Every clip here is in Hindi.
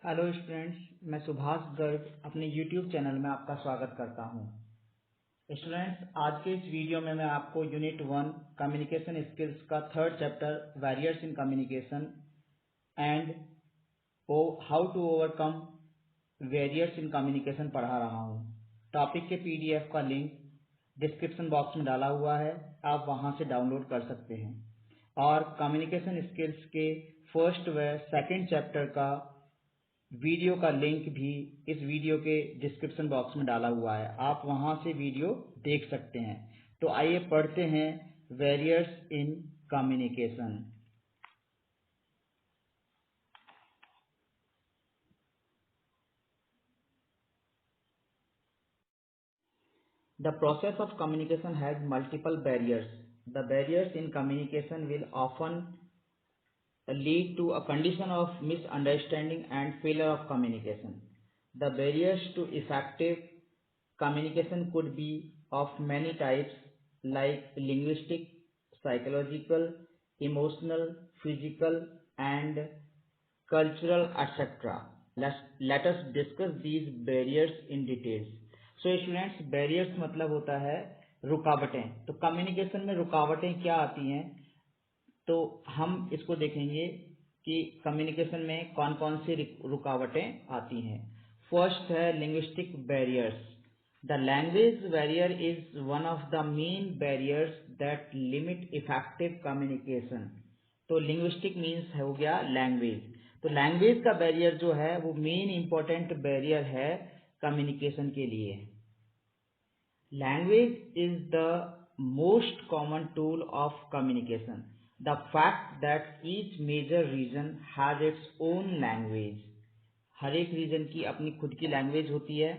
हेलो स्टूडेंट्स, मैं सुभाष गर्ग अपने यूट्यूब चैनल में आपका स्वागत करता हूं। स्टूडेंट्स, आज के इस वीडियो में मैं आपको यूनिट 1 कम्युनिकेशन स्किल्स का third chapter barriers in communication and how to overcome barriers in communication पढ़ा रहा हूं। टॉपिक के पीडीएफ का लिंक डिस्क्रिप्शन बॉक्स में डाला हुआ है, आप वहां से डाउनलोड कर सकते हैं। और कम्युनिकेशन स्किल्स के फर्स्ट व सेकंड चैप्टर का वीडियो का लिंक भी इस वीडियो के डिस्क्रिप्शन बॉक्स में डाला हुआ है, आप वहां से वीडियो देख सकते हैं। तो आइए पढ़ते हैं barriers in communication. The process of communication has multiple barriers. The barriers in communication will often lead to a condition of misunderstanding and failure of communication. The barriers to effective communication could be of many types like linguistic, psychological, emotional, physical, and cultural, etc. Let us discuss these barriers in details. So students, barriers मतलब होता है रुकावटें। तो कम्युनिकेशन में रुकावटें क्या आती हैं, तो हम इसको देखेंगे कि कम्युनिकेशन में कौन कौन सी रुकावटें आती हैं। फर्स्ट है linguistic barriers. The language barrier is one of the main barriers that limit effective communication. तो लिंग्विस्टिक मीन्स हो गया लैंग्वेज। तो लैंग्वेज का बैरियर जो है वो मेन इंपॉर्टेंट बैरियर है कम्युनिकेशन के लिए। Language is the most common tool of communication. The fact that each major region has its own language. हर एक रीजन की अपनी खुद की लैंग्वेज होती है,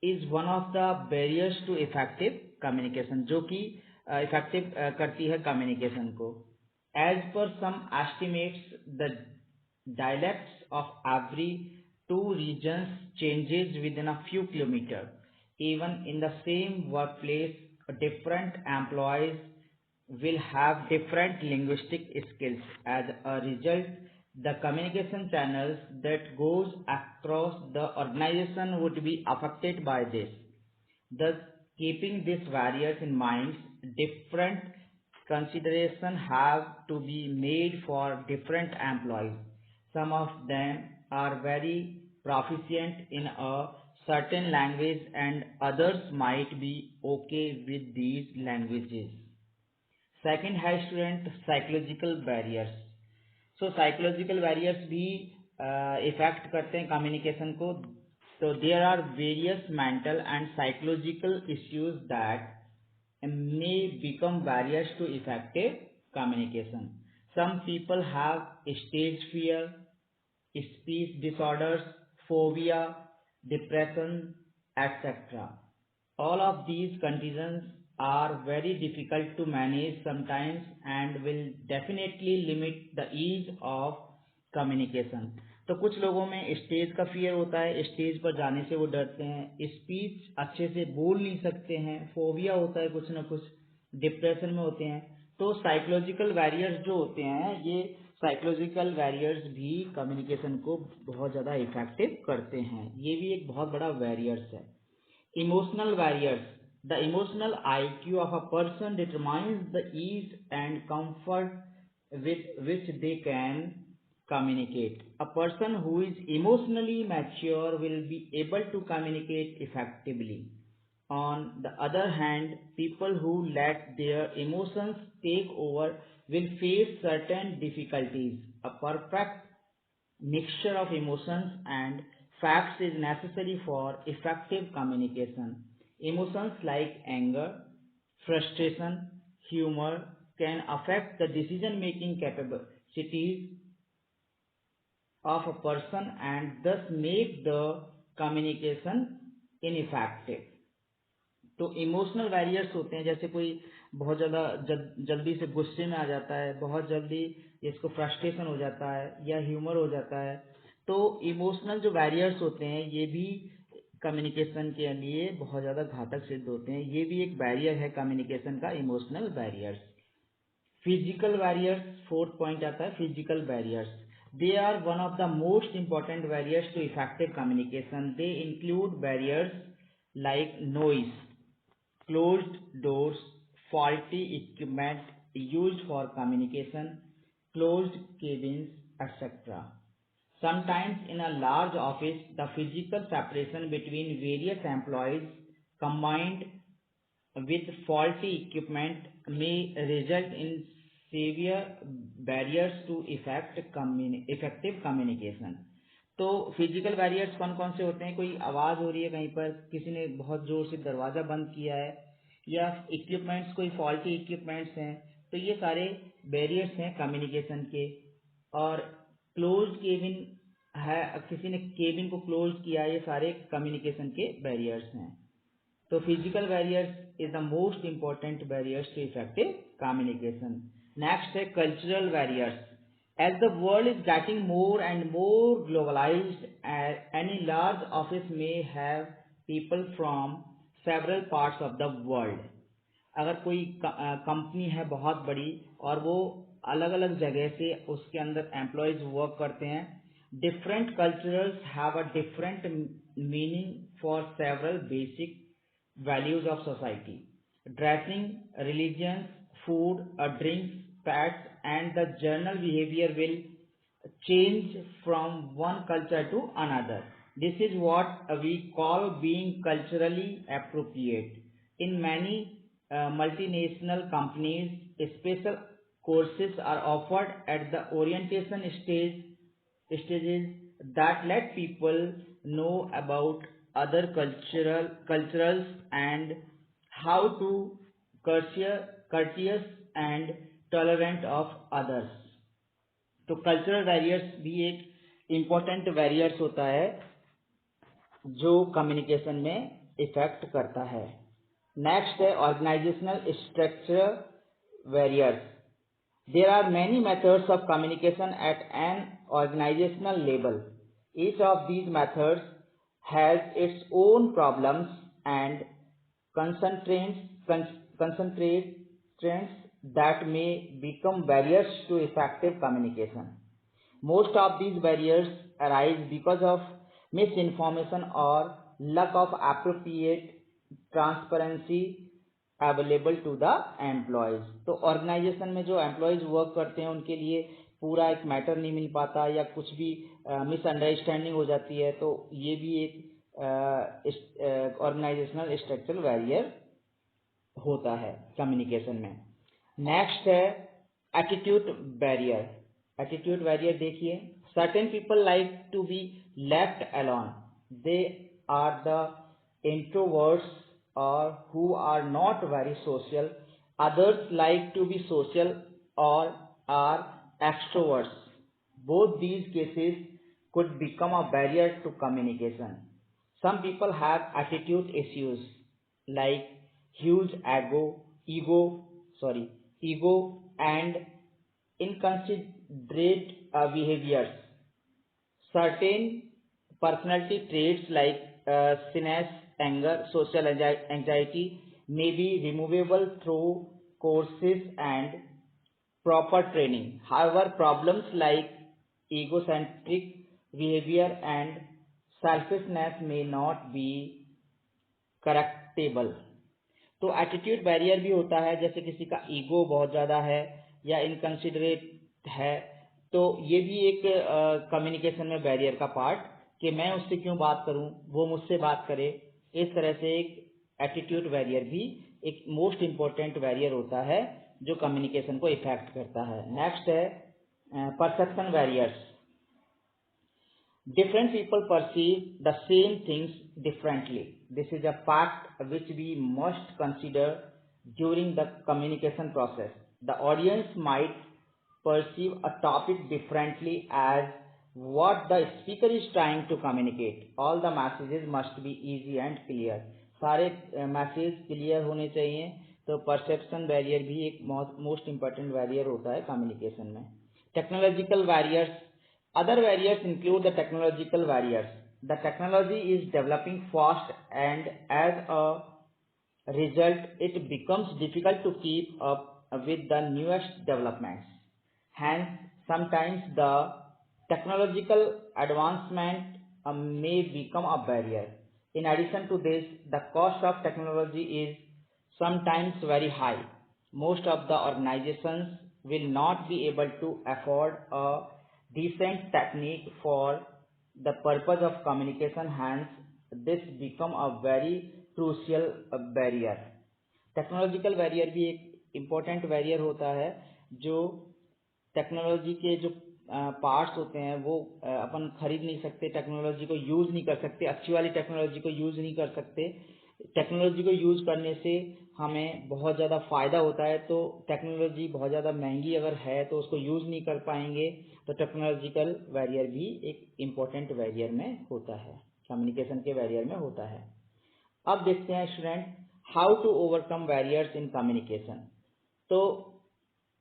is one of the barriers to effective communication, जो कि इफेक्टिव करती है कम्युनिकेशन को। As per some estimates, the dialects of every two regions changes within a few kilometers. Even in the same workplace, different employees will have different linguistic skills. As a result, the communication channels that goes across the organization would be affected by this. Thus, keeping these barriers in mind, different considerations have to be made for different employees. Some of them are very proficient in a certain language and others might be okay with these languages. Second है student psychological barriers. So psychological barriers भी इफेक्ट करते हैं कम्युनिकेशन को। तो there are various mental and psychological issues that may become barriers to effective communication. Some people have stage fear, speech disorders, phobia, depression, etc. All of these conditions are very difficult to manage sometimes and will definitely limit the ease of communication. तो कुछ लोगों में स्टेज का फियर होता है, स्टेज पर जाने से वो डरते हैं, स्पीच अच्छे से बोल नहीं सकते हैं, फोबिया होता है, कुछ ना कुछ डिप्रेशन में होते हैं। तो साइकोलॉजिकल बैरियर्स जो होते हैं, ये साइकोलॉजिकल बैरियर्स भी कम्युनिकेशन को बहुत ज़्यादा इफेक्टिव करते हैं। ये भी एक बहुत बड़ा बैरियर्स है। Emotional barriers. The emotional IQ of a person determines the ease and comfort with which they can communicate. A person who is emotionally mature will be able to communicate effectively. On the other hand, people who let their emotions take over will face certain difficulties. A perfect mixture of emotions and facts is necessary for effective communication. Emotions like anger, frustration, humor can affect the decision-making capacities of a person and thus make the communication ineffective. तो इमोशनल बैरियर्स होते हैं, जैसे कोई बहुत ज़्यादा जल्दी से गुस्से में आ जाता है, बहुत जल्दी इसको फ्रस्ट्रेशन हो जाता है या ह्यूमर हो जाता है। तो इमोशनल जो बैरियर्स होते हैं ये भी कम्युनिकेशन के लिए बहुत ज़्यादा घातक सिद्ध होते हैं। ये भी एक बैरियर है कम्युनिकेशन का, emotional barriers. Physical barriers, fourth point आता है physical barriers. They are one of the most important barriers to effective communication. They include barriers like noise, closed doors, faulty equipment used for communication, closed cabins, etc. Sometimes in a large office, the physical separation between various employees combined with faulty equipment may result in severe barriers to effective communication. तो फिजिकल बैरियर्स कौन कौन से होते हैं? कोई आवाज़ हो रही है कहीं पर, किसी ने बहुत ज़ोर से दरवाज़ा बंद किया है, या इक्विपमेंट्स कोई फॉल्टी इक्विपमेंट्स हैं, तो ये सारे बैरियर्स हैं कम्युनिकेशन के. और क्लोज्ड केबिन है, किसी ने केबिन को क्लोज किया, ये सारे कम्युनिकेशन के बैरियर्स हैं. तो physical barriers is the most important barriers to effective communication. Next है cultural barriers. As the world is getting more and more globalized, any large office may have people from several parts of the world. अगर कोई कंपनी है बहुत बड़ी और वो अलग अलग जगह से उसके अंदर एम्प्लॉयज वर्क करते हैं, different culturals have a different meaning for several basic values of society. Dressing, religions, food, drinks, pets, and the general behavior will change from one culture to another. This is what we call being culturally appropriate. In many multinational companies, special courses are offered at the orientation stages that let people know about other cultures and how to courteous and tolerant of others. तो कल्चरल बैरियर्स भी एक इम्पोर्टेंट बैरियर्स होता है जो कम्युनिकेशन में इफेक्ट करता है. नेक्स्ट है organisational structure barriers. There are many methods of communication at an organizational level. Each of these methods has its own problems and concentrations that may become barriers to effective communication. Most of these barriers arise because of misinformation or lack of appropriate transparency available to the employees. तो ऑर्गेनाइजेशन में जो एम्प्लॉयज वर्क करते हैं उनके लिए पूरा एक मैटर नहीं मिल पाता, या कुछ भी मिसअंडरस्टैंडिंग हो जाती है, तो ये भी एक ऑर्गेनाइजेशनल स्ट्रक्चरल बैरियर होता है कम्युनिकेशन में. नेक्स्ट है एटीट्यूड बैरियर. एटीट्यूड बैरियर देखिए, certain people like to be left alone. They are the introverts or who are not very social. Others like to be social or are extroverts. Both these cases could become a barrier to communication. Some people have attitude issues like huge ego and inconsiderate behaviors. Certain personality traits like cynicism, anger, social anxiety may be removable through courses and proper training. However, problems like egocentric behavior and selfishness may not be correctable. तो एटीट्यूड बैरियर भी होता है, जैसे किसी का ईगो बहुत ज़्यादा है या इनकंसिडरेट है, तो ये भी एक कम्युनिकेशन में बैरियर का पार्ट, कि मैं उससे क्यों बात करूं, वो मुझसे बात करे. इस तरह से एक एटीट्यूड बैरियर भी एक मोस्ट इम्पोर्टेंट बैरियर होता है जो कम्युनिकेशन को इफेक्ट करता है. नेक्स्ट है perception barriers. Different people perceive the same things differently. This is a fact which we must consider during the communication process. The audience might perceive a topic differently as what the speaker is trying to communicate. All the messages must be easy and clear. सारे मैसेज क्लियर होने चाहिए. तो परसेप्शन बैरियर भी एक मोस्ट इम्पॉर्टेंट बैरियर होता है कम्युनिकेशन में. Technological barriers. Other barriers include the technological barriers. The technology is developing fast, and as a result, it becomes difficult to keep up with the newest developments. Hence, sometimes the technological advancement may become a barrier. In addition to this, the cost of technology is sometimes very high. Most of the organizations will not be able to afford a decent technique for the purpose of communication. Hence, this become a very crucial barrier. Technological barrier भी एक इम्पोर्टेंट बैरियर होता है, जो टेक्नोलॉजी के जो पार्ट्स होते हैं वो अपन खरीद नहीं सकते, टेक्नोलॉजी को यूज़ नहीं कर सकते, अच्छी वाली टेक्नोलॉजी को यूज़ नहीं कर सकते। टेक्नोलॉजी को यूज़ करने से हमें बहुत ज़्यादा फ़ायदा होता है, तो टेक्नोलॉजी बहुत ज़्यादा महंगी अगर है तो उसको यूज़ नहीं कर पाएंगे, तो टेक्नोलॉजिकल बैरियर भी एक इम्पोर्टेंट बैरियर में होता है, कम्युनिकेशन के बैरियर में होता है। अब देखते हैं student, how to overcome barriers in communication. तो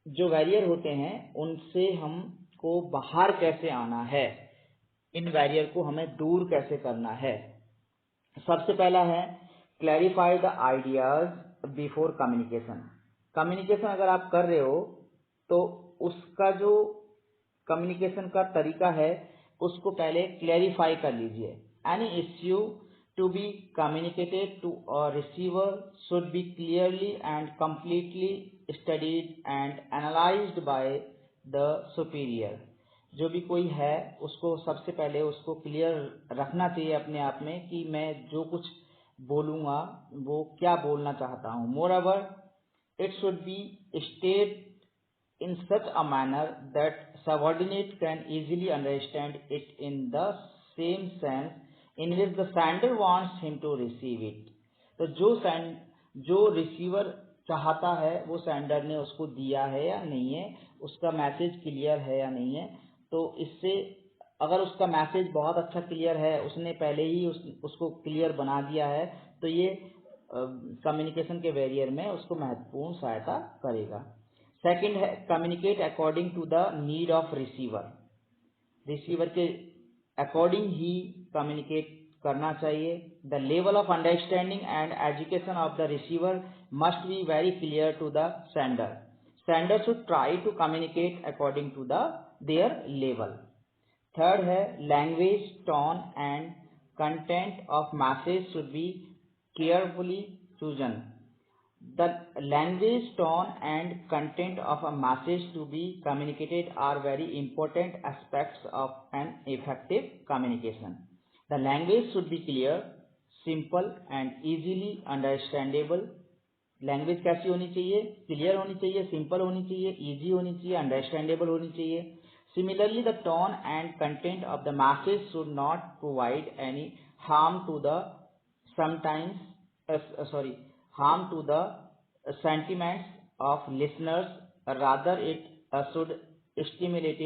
जो बैरियर होते हैं उनसे हमको बाहर कैसे आना है, इन बैरियर को हमें दूर कैसे करना है। सबसे पहला है clarify the ideas before communication. Communication अगर आप कर रहे हो तो उसका जो कम्युनिकेशन का तरीका है उसको पहले क्लैरिफाई कर लीजिए। Any issue to be communicated to a receiver should be clearly and completely studied and analyzed by the superior। जो भी कोई है उसको सबसे पहले उसको क्लियर रखना चाहिए अपने आप में कि मैं जो कुछ बोलूँगा वो क्या बोलना चाहता हूँ। Moreover, it should be stated in such a manner that subordinate can easily understand it in the same sense in which the sender wants him to receive it। तो जो रिसीवर चाहता है वो सेंडर ने उसको दिया है या नहीं है, उसका मैसेज क्लियर है या नहीं है। तो इससे अगर उसका मैसेज बहुत अच्छा क्लियर है, उसने पहले ही उसको क्लियर बना दिया है, तो ये कम्युनिकेशन के बैरियर में उसको महत्वपूर्ण सहायता करेगा। सेकंड है communicate according to the need of receiver. Receiver के अकॉर्डिंग ही कम्युनिकेट करना चाहिए। The level of understanding and education of the receiver must be very clear to the sender. Sender should try to communicate according to their level. Third है language, tone and content of message should be carefully chosen. The language, tone and content of a message to be communicated are very important aspects of an effective communication. The language should be clear, simple and easily understandable। Language कैसी होनी चाहिए? क्लियर होनी चाहिए, सिंपल होनी चाहिए, इजी होनी चाहिए, अंडरस्टैंडेबल होनी चाहिए। Similarly, the tone and content of the message should not provide any harm to the harm to the sentiments of listeners, rather it should stimulate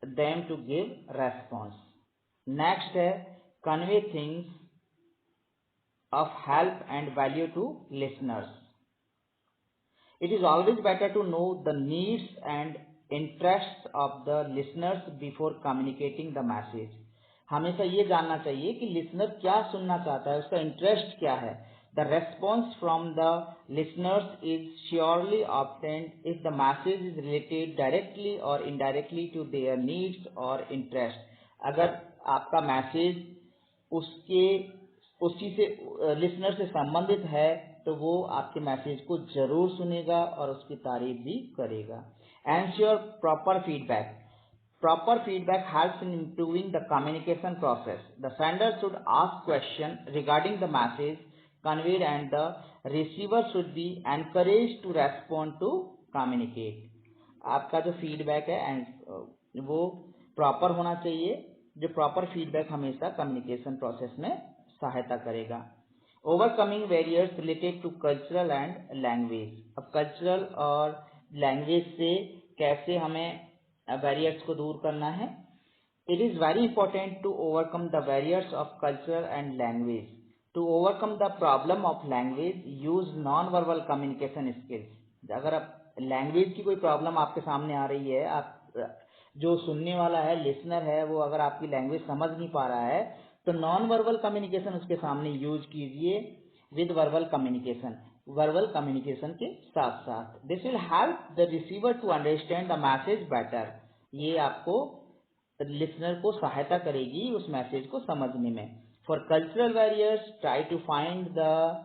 them to give response। Next है convey things of help and value to listeners। It is always better to know the needs and interests of the listeners before communicating the message। हमेशा ये जानना चाहिए कि लिसनर क्या सुनना चाहता है, उसका इंटरेस्ट क्या है। The response from the listeners is surely obtained if the message is related directly or indirectly to their needs or interest। अगर आपका मैसेज उसी से लिसनर से संबंधित है तो वो आपके मैसेज को जरूर सुनेगा और उसकी तारीफ भी करेगा। Ensure proper feedback। Proper feedback helps in improving the communication process। The sender should ask questions regarding the message conveyed and the receiver should be encouraged to respond to communicate। आपका जो फीडबैक है वो प्रॉपर होना चाहिए। जो प्रॉपर फीडबैक हमेशा कम्युनिकेशन प्रोसेस में सहायता करेगा। Overcoming barriers related to cultural and language. अब कल्चरल और लैंग्वेज से कैसे हमें बैरियर्स को दूर करना है। It is very important to overcome the barriers of culture and language. To overcome the problem of language use non verbal communication skills. अगर आप लैंग्वेज की कोई प्रॉब्लम आपके सामने आ रही है, आप जो सुनने वाला है, लिसनर है, वो अगर आपकी लैंग्वेज समझ नहीं पा रहा है तो नॉन वर्बल कम्युनिकेशन उसके सामने यूज कीजिए with verbal communication. Verbal communication के साथ साथ। This will help the receiver to understand the message better. ये आपको लिसनर को सहायता करेगी उस मैसेज को समझने में। For cultural barriers, try to find the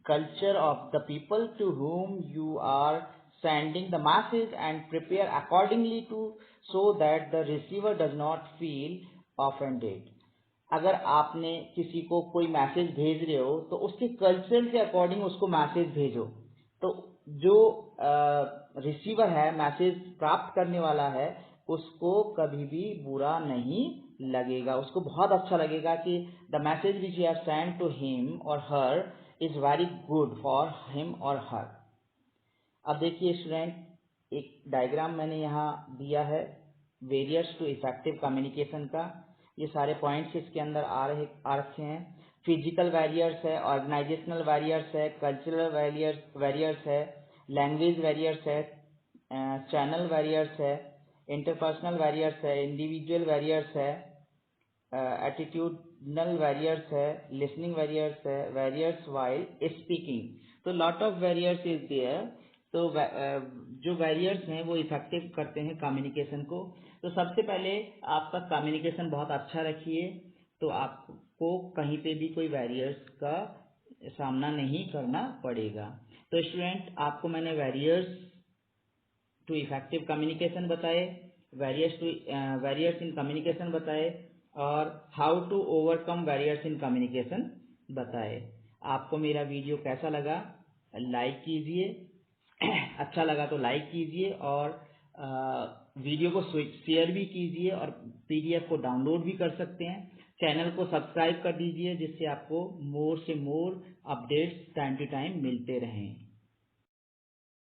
culture of the people to whom you are sending the message and prepare accordingly to so that the receiver does not feel offended। अगर आपने किसी को कोई मैसेज भेज रहे हो तो उसके कल्चर के अकॉर्डिंग उसको मैसेज भेजो, तो जो रिसीवर है, मैसेज प्राप्त करने वाला है, उसको कभी भी बुरा नहीं लगेगा, उसको बहुत अच्छा लगेगा कि the message which you have send to him और her is very good for him और हर। अब देखिए स्टूडेंट, एक डायग्राम मैंने यहाँ दिया है वेरियर्स टू इफेक्टिव कम्युनिकेशन का। ये सारे पॉइंट्स इसके अंदर आ रखे हैं। फिजिकल बैरियर्स है, ऑर्गेनाइजेशनल बैरियर्स है, कल्चरल बैरियर्स है, लैंग्वेज बैरियर्स है, चैनल बैरियर्स है, इंटरपर्सनल बैरियर्स है, इंडिविजुअल बैरियर्स है, एटीट्यूडनल बैरियर्स है, लिसनिंग बैरियर्स है, बैरियर्स वाइल स्पीकिंग। तो lot of barriers is there. तो जो बैरियर्स हैं वो इफेक्टिव करते हैं कम्युनिकेशन को। तो सबसे पहले आपका कम्युनिकेशन बहुत अच्छा रखिए, तो आपको कहीं पे भी कोई बैरियर्स का सामना नहीं करना पड़ेगा। तो स्टूडेंट, आपको मैंने बैरियर्स टू इफेक्टिव कम्युनिकेशन बताए, बैरियर्स इन कम्युनिकेशन बताए, और how to overcome barriers in communication बताए। आपको मेरा वीडियो कैसा लगा? लाइक कीजिए, अच्छा लगा तो लाइक कीजिए, और वीडियो को शेयर भी कीजिए, और पीडीएफ को डाउनलोड भी कर सकते हैं। चैनल को सब्सक्राइब कर दीजिए जिससे आपको मोर से more updates time to time मिलते रहें।